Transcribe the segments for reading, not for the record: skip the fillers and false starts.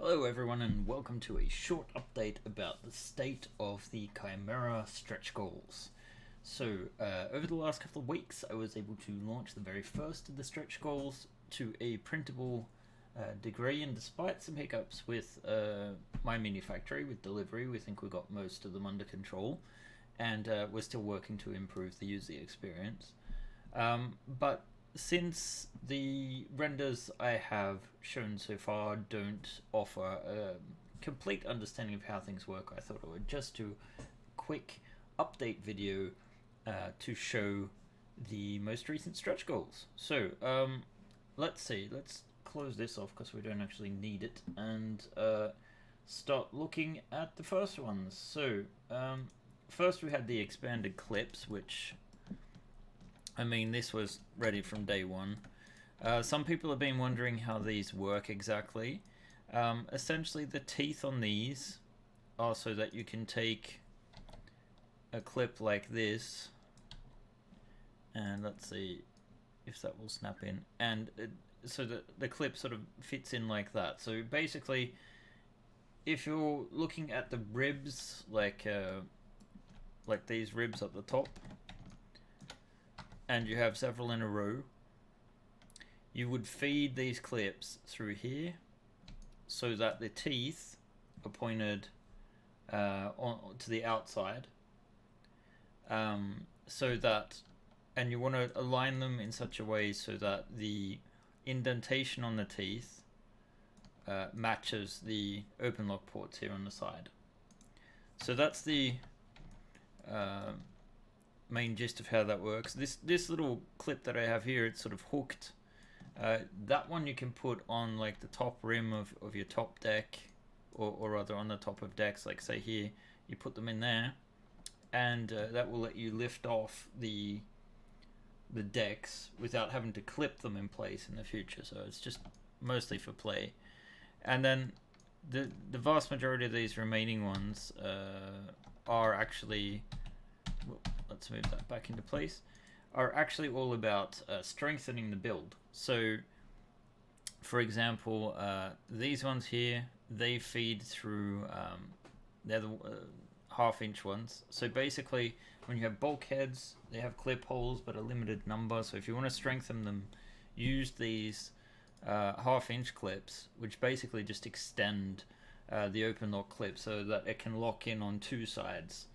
Hello everyone and welcome to a short update about the state of the Chimera stretch goals. So over the last couple of weeks I was able to launch the very first of the stretch goals to a printable degree, and despite some hiccups with my mini factory with delivery, we think we got most of them under control, and we're still working to improve the user experience. But since the renders I have shown so far don't offer a complete understanding of how things work, I thought I would just do a quick update video to show the most recent stretch goals. So let's see, let's close this off because we don't actually need it, and start looking at the first ones. So first we had the expanded clips, which this was ready from day one. Some people have been wondering how these work exactly. Essentially, the teeth on these are so that you can take a clip like this, and let's see if that will snap in, and so that the clip sort of fits in like that. So basically, if you're looking at the ribs, like these ribs at the top, and you have several in a row, you would feed these clips through here so that the teeth are pointed to the outside, so that, and you want to align them in such a way so that the indentation on the teeth matches the open lock ports here on the side. So that's the main gist of how that works. This little clip that I have here, it's sort of hooked. That one you can put on like the top rim of your top deck, or rather on the top of decks, like say here, you put them in there, and that will let you lift off the decks without having to clip them in place in the future. So it's just mostly for play. And then the vast majority of these remaining ones are actually, well, let's move that back into place, are actually all about strengthening the build. So for example, these ones here, they feed through, they're the half-inch ones. So basically, when you have bulkheads, they have clip holes but a limited number. So if you want to strengthen them, use these half-inch clips, which basically just extend the open lock clip so that it can lock in on two sides.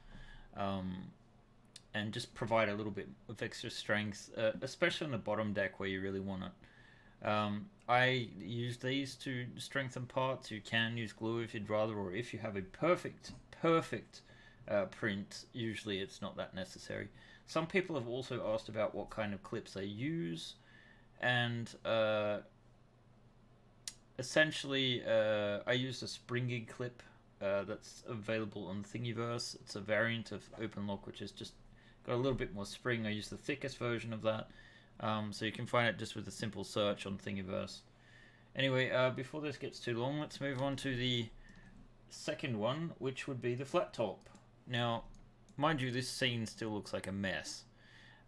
And just provide a little bit of extra strength, especially on the bottom deck where you really want it. I use these to strengthen parts. You can use glue if you'd rather, or if you have a perfect print, usually it's not that necessary. Some people have also asked about what kind of clips they use, and essentially I use a springy clip that's available on Thingiverse. It's a variant of open lock, which is just got a little bit more spring. I use the thickest version of that, so you can find it just with a simple search on Thingiverse. Anyway, before this gets too long, let's move on to the second one, which would be the flat top. Now, mind you, this scene still looks like a mess,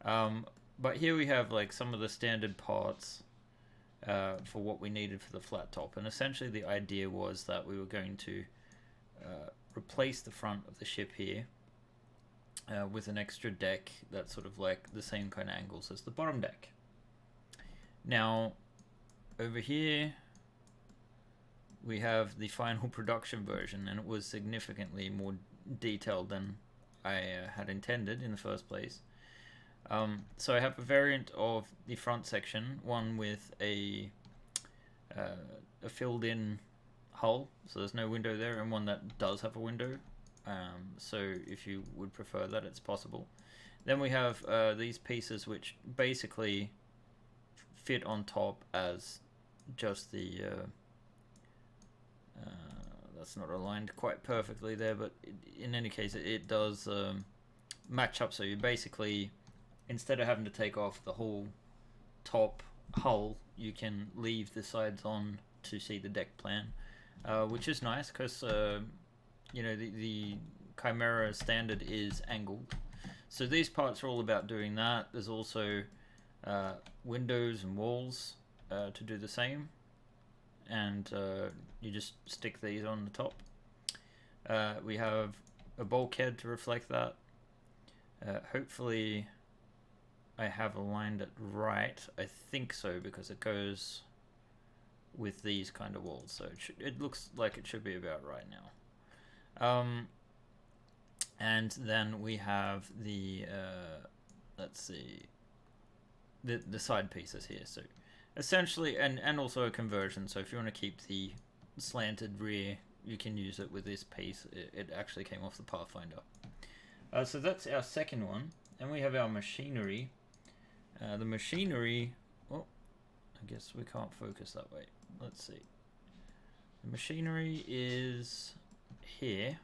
but here we have like some of the standard parts for what we needed for the flat top, and essentially the idea was that we were going to replace the front of the ship here with an extra deck that's sort of like the same kind of angles as the bottom deck. Now, over here we have the final production version, and it was significantly more detailed than I had intended in the first place. So I have a variant of the front section, one with a filled-in hull, so there's no window there, and one that does have a window. So if you would prefer that, it's possible. Then we have these pieces which basically fit on top as just the that's not aligned quite perfectly there, but in any case it does match up. So you basically, instead of having to take off the whole top hull, you can leave the sides on to see the deck plan, which is nice because you know, the Chimera standard is angled. So these parts are all about doing that. There's also windows and walls to do the same. and you just stick these on the top. We have a bulkhead to reflect that. Hopefully I have aligned it right. I think so, because it goes with these kind of walls, so it looks like it should be about right now. And then we have the let's see, the side pieces here. So essentially, and also a conversion. So if you want to keep the slanted rear, you can use it with this piece. It actually came off the Pathfinder. So that's our second one, and we have our machinery. The machinery. Oh, I guess we can't focus that way. Let's see. The machinery is here.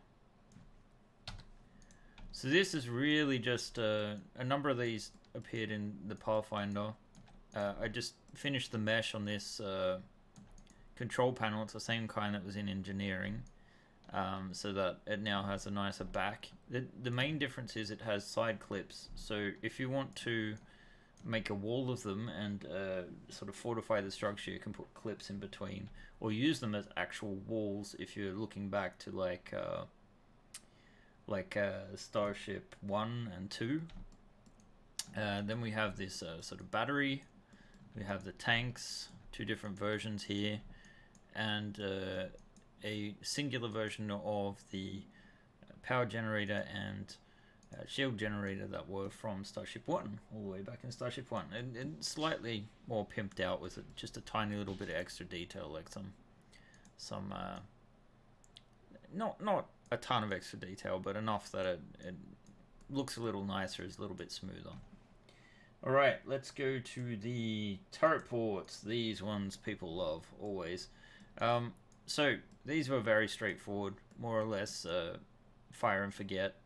So this is really just a number of these appeared in the Pathfinder. I just finished the mesh on this control panel. It's the same kind that was in engineering, so that it now has a nicer back. The main difference is it has side clips. So if you want to make a wall of them and sort of fortify the structure, you can put clips in between, or use them as actual walls if you're looking back to like Starship 1 and 2. Then we have this sort of battery. We have the tanks, two different versions here, and a singular version of the power generator and shield generator that were from Starship 1, all the way back in Starship 1. And slightly more pimped out with just a tiny little bit of extra detail, like some not a ton of extra detail, but enough that it looks a little nicer, is a little bit smoother. Alright, let's go to the turret ports. These ones people love, always. So, these were very straightforward, more or less fire and forget.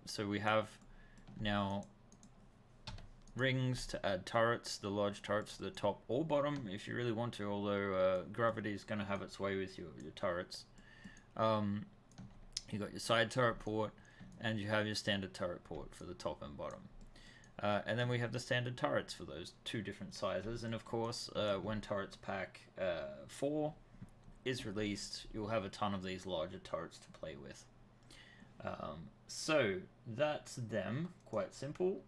So we have now rings to add turrets, the large turrets to the top or bottom if you really want to, although gravity is going to have its way with your turrets. You got your side turret port, and you have your standard turret port for the top and bottom. And then we have the standard turrets for those two different sizes. And of course, when Turrets Pack 4 is released, you'll have a ton of these larger turrets to play with. So that's them, quite simple.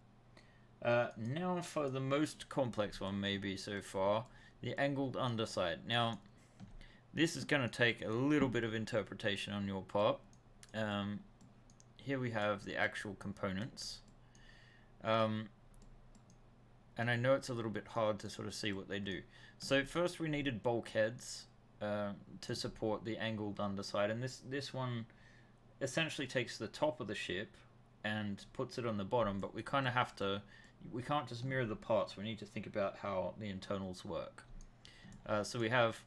Now for the most complex one maybe so far, the angled underside. Now, this is going to take a little bit of interpretation on your part. Here we have the actual components. And I know it's a little bit hard to sort of see what they do. So first we needed bulkheads to support the angled underside, and this one essentially takes the top of the ship and puts it on the bottom, but we kind of have to, we can't just mirror the parts, we need to think about how the internals work. So we have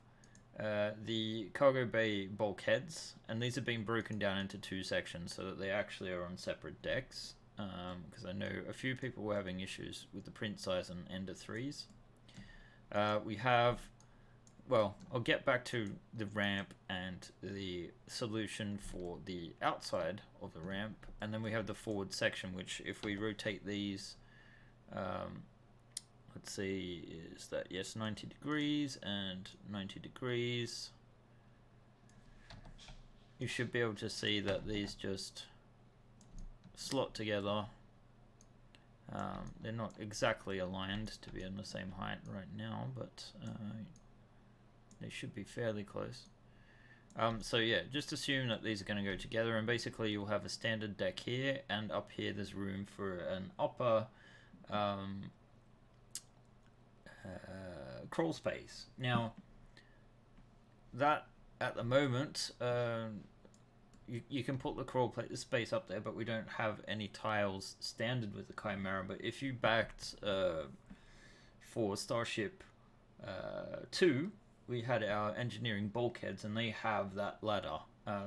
the cargo bay bulkheads, and these have been broken down into two sections so that they actually are on separate decks, because I know a few people were having issues with the print size on Ender 3s. We have, well, I'll get back to the ramp and the solution for the outside of the ramp, and then we have the forward section, which if we rotate these, let's see, is that, yes, 90 degrees and 90 degrees. You should be able to see that these just slot together. They're not exactly aligned to be on the same height right now, but they should be fairly close. So yeah, just assume that these are going to go together, and basically you'll have a standard deck here, and up here there's room for an upper crawl space. Now, that at the moment, you can put the crawl space up there, but we don't have any tiles standard with the Chimera. But if you backed for Starship 2, we had our engineering bulkheads, and they have that ladder.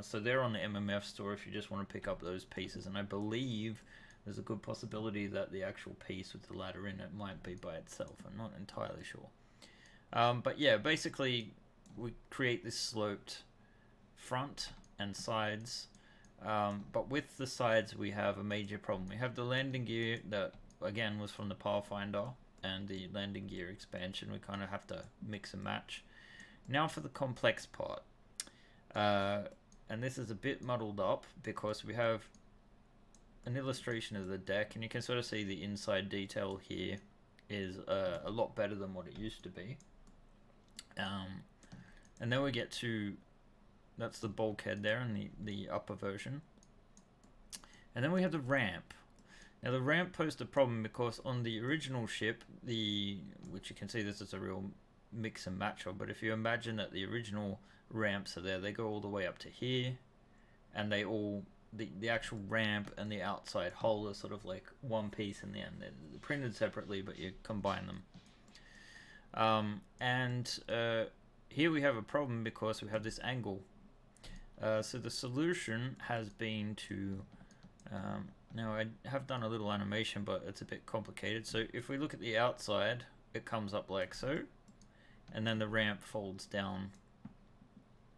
So they're on the MMF store if you just want to pick up those pieces. And I believe there's a good possibility that the actual piece with the ladder in it might be by itself. I'm not entirely sure. But yeah, basically we create this sloped front and sides. But with the sides we have a major problem. We have the landing gear that again was from the Pathfinder and the landing gear expansion. We kind of have to mix and match. Now for the complex part. And this is a bit muddled up because we have an illustration of the deck, and you can sort of see the inside detail here is a lot better than what it used to be. And then we get to, that's the bulkhead there in the upper version. And then we have the ramp. Now the ramp posed a problem because on the original ship, which you can see this is a real mix and match of, but if you imagine that the original ramps are there, they go all the way up to here, and they all, the actual ramp and the outside hull are sort of like one piece in the end. They're printed separately, but you combine them. Here we have a problem because we have this angle. So the solution has been to, now I have done a little animation, but it's a bit complicated. So if we look at the outside, it comes up like so, and then the ramp folds down.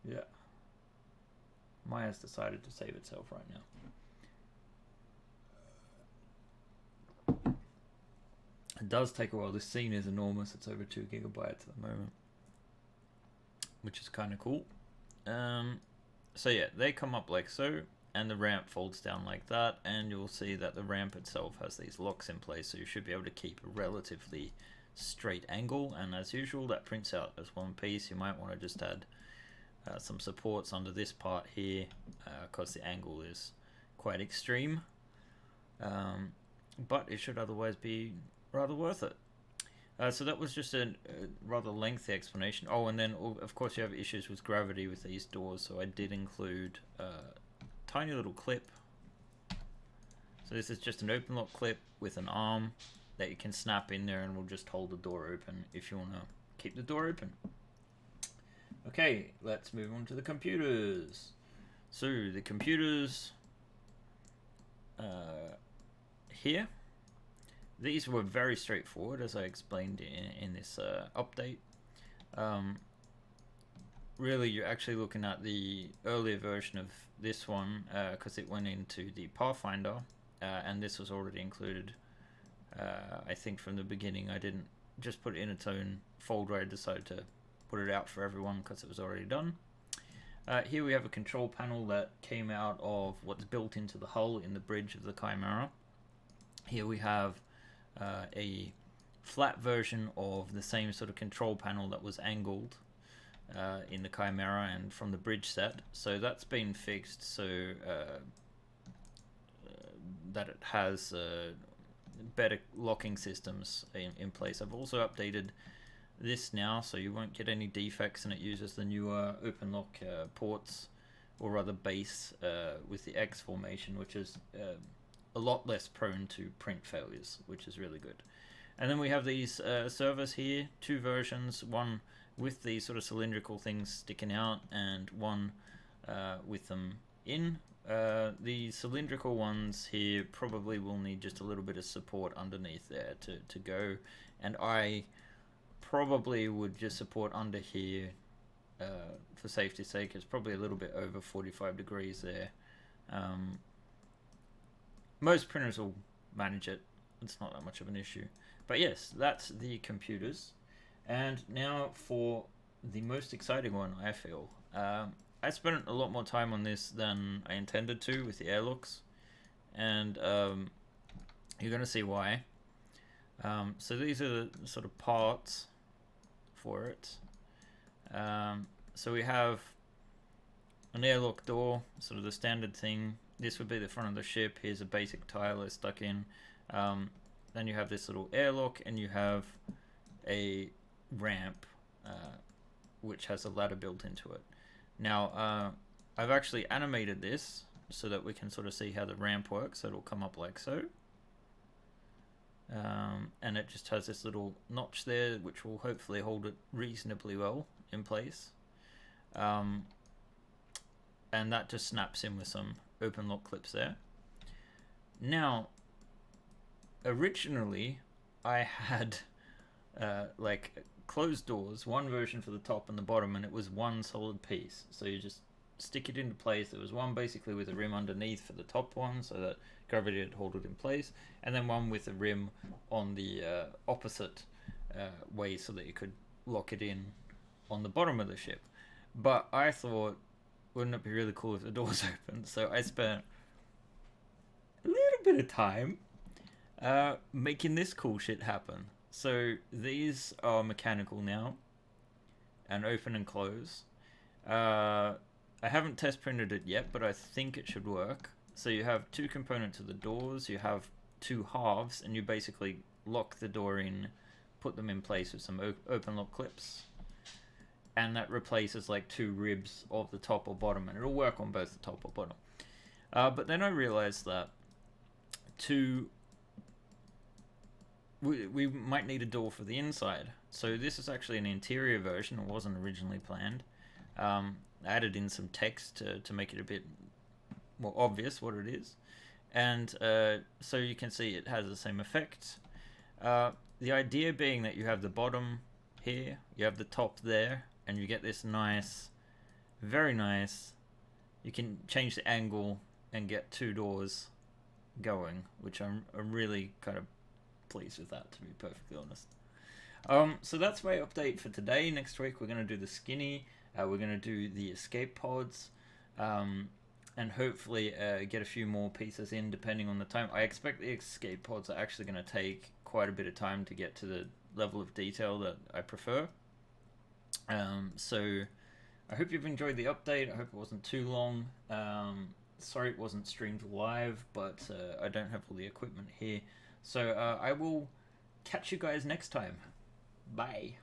Yeah. Maya's decided to save itself right now. It does take a while. This scene is enormous. It's over 2 gigabytes at the moment, which is kind of cool. So yeah, they come up like so, and the ramp folds down like that, and you'll see that the ramp itself has these locks in place, so you should be able to keep a relatively straight angle, and as usual that prints out as one piece. You might want to just add some supports under this part here because the angle is quite extreme, but it should otherwise be rather worth it. So that was just a rather lengthy explanation. Oh, and then of course you have issues with gravity with these doors, so I did include a tiny little clip. So this is just an open lock clip with an arm that you can snap in there, and will just hold the door open if you want to keep the door open. Okay, let's move on to the computers. So the computers here, these were very straightforward, as I explained in this update. Really, you're actually looking at the earlier version of this one because it went into the Pathfinder, and this was already included. I think from the beginning, I didn't just put it in its own folder. I decided to put it out for everyone because it was already done. Here we have a control panel that came out of what's built into the hull in the bridge of the Chimera. Here we have a flat version of the same sort of control panel that was angled in the Chimera and from the bridge set. So that's been fixed so that it has better locking systems in place. I've also updated this now, so you won't get any defects, and it uses the newer open lock ports, or rather base with the X formation, which is a lot less prone to print failures, which is really good. And then we have these servers here, 2 versions, one with these sort of cylindrical things sticking out, and one with them in. The cylindrical ones here probably will need just a little bit of support underneath there to go, and I probably would just support under here for safety's sake. It's probably a little bit over 45 degrees there. Most printers will manage it. It's not that much of an issue. But yes, that's the computers. And now for the most exciting one, I feel. I spent a lot more time on this than I intended to with the airlocks, and you're going to see why. So these are the sort of parts for it. So we have an airlock door, sort of the standard thing. This would be the front of the ship. Here's a basic tile that's stuck in. Then you have this little airlock, and you have a ramp which has a ladder built into it. Now I've actually animated this so that we can sort of see how the ramp works. So it'll come up like so, and it just has this little notch there which will hopefully hold it reasonably well in place, and that just snaps in with some open lock clips there. Now originally I had like closed doors, one version for the top and the bottom, and it was one solid piece, so you just stick it into place. There was one basically with a rim underneath for the top one so that gravity would hold it in place, and then one with a rim on the opposite way so that you could lock it in on the bottom of the ship. But I thought, wouldn't it be really cool if the doors opened? So I spent a little bit of time making this cool shit happen. So these are mechanical now, and open and close. I haven't test printed it yet, but I think it should work. So you have two components to the doors, you have two halves, and you basically lock the door in, put them in place with some open lock clips, and that replaces like two ribs of the top or bottom, and it'll work on both the top or bottom. But then I realized that we might need a door for the inside. So this is actually an interior version. It wasn't originally planned. I added in some text to make it a bit more obvious what it is. And so you can see it has the same effect. The idea being that you have the bottom here, you have the top there, and you get this nice, very nice, you can change the angle and get two doors going, which I'm really kind of pleased with that, to be perfectly honest. So that's my update for today. Next week we're going to do the skinny, we're going to do the escape pods, and hopefully get a few more pieces in depending on the time. I expect the escape pods are actually going to take quite a bit of time to get to the level of detail that I prefer. So I hope you've enjoyed the update. I hope it wasn't too long. Sorry it wasn't streamed live, but I don't have all the equipment here. So I will catch you guys next time. Bye.